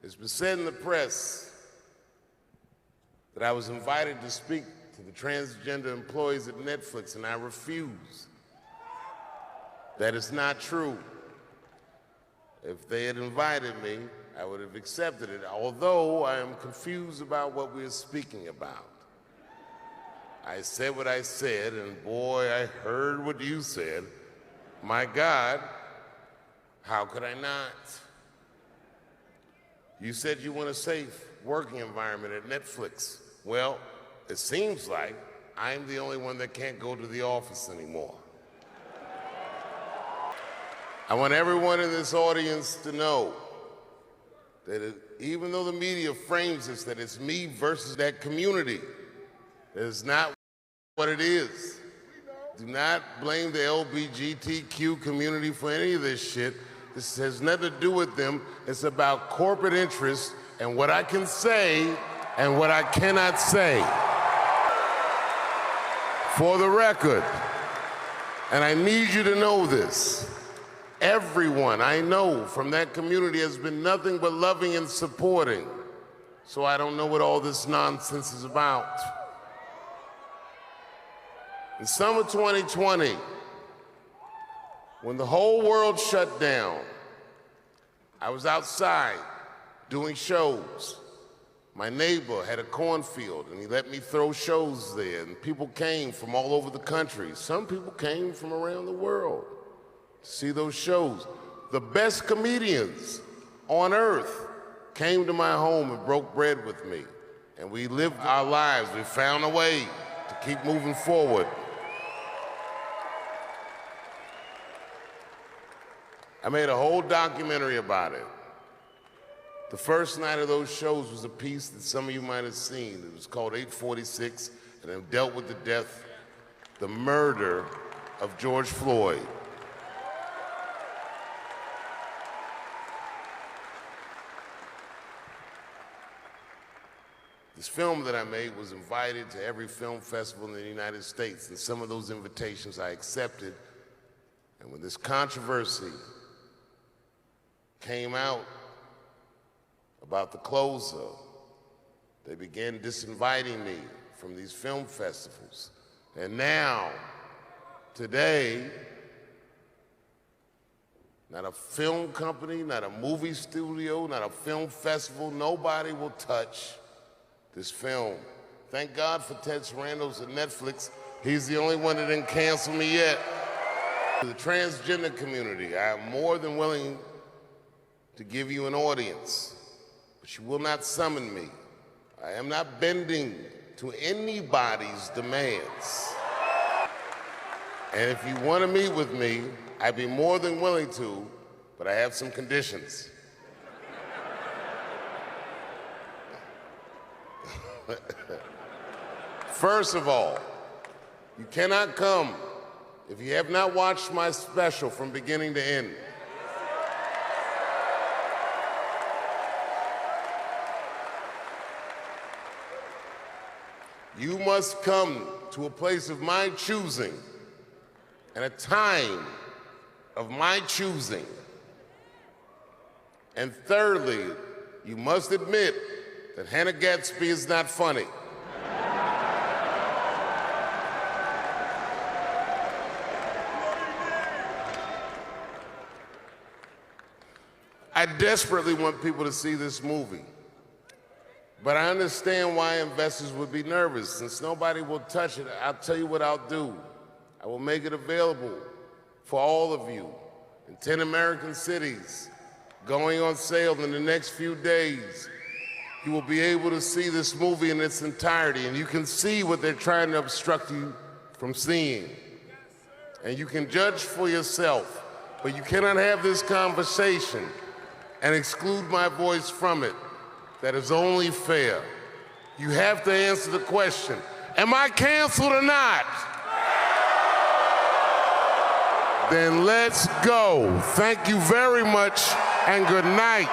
It's been said in the press that I was invited to speak to the transgender employees at Netflix, and I refuse. That is not true. If they had invited me, I would have accepted it, although I am confused about what we are speaking about. I said what I said, and boy, I heard what you said. My God, how could I not? You said you want a safe working environment at Netflix. Well, it seems like I'm the only one that can't go to the office anymore. I want everyone in this audience to know that even though the media frames this, that it's me versus that community, that is not what it is. Do not blame the LGBTQ community for any of this shit. This has nothing to do with them. It's about corporate interests and what I can say and what I cannot say. For the record, and I need you to know this, everyone I know from that community has been nothing but loving and supporting. So I don't know what all this nonsense is about. In summer 2020, when the whole world shut down, I was outside doing shows. My neighbor had a cornfield, and he let me throw shows there, and people came from all over the country. Some people came from around the world to see those shows. The best comedians on earth came to my home and broke bread with me, and we lived our lives. We found a way to keep moving forward. I made a whole documentary about it. The first night of those shows was a piece that some of you might have seen. It was called 846, and it dealt with the death, the murder of George Floyd. This film that I made was invited to every film festival in the United States, and some of those invitations I accepted. And when this controversy came out about the closer, they began disinviting me from these film festivals. And now, today, not a film company, not a movie studio, not a film festival, nobody will touch this film. Thank God for Ted Sarandos at Netflix. He's the only one that didn't cancel me yet. To the transgender community, I am more than willing to give you an audience, but you will not summon me. I am not bending to anybody's demands. And if you want to meet with me, I'd be more than willing to, but I have some conditions. First of all, you cannot come if you have not watched my special from beginning to end. You must come to a place of my choosing and a time of my choosing. And thirdly, you must admit that Hannah Gadsby is not funny. I desperately want people to see this movie. But I understand why investors would be nervous. Since nobody will touch it, I'll tell you what I'll do. I will make it available for all of you in 10 American cities, going on sale in the next few days. You will be able to see this movie in its entirety, and you can see what they're trying to obstruct you from seeing. And you can judge for yourself, but you cannot have this conversation and exclude my voice from it. That is only fair. You have to answer the question, am I canceled or not? Then let's go. Thank you very much, and good night.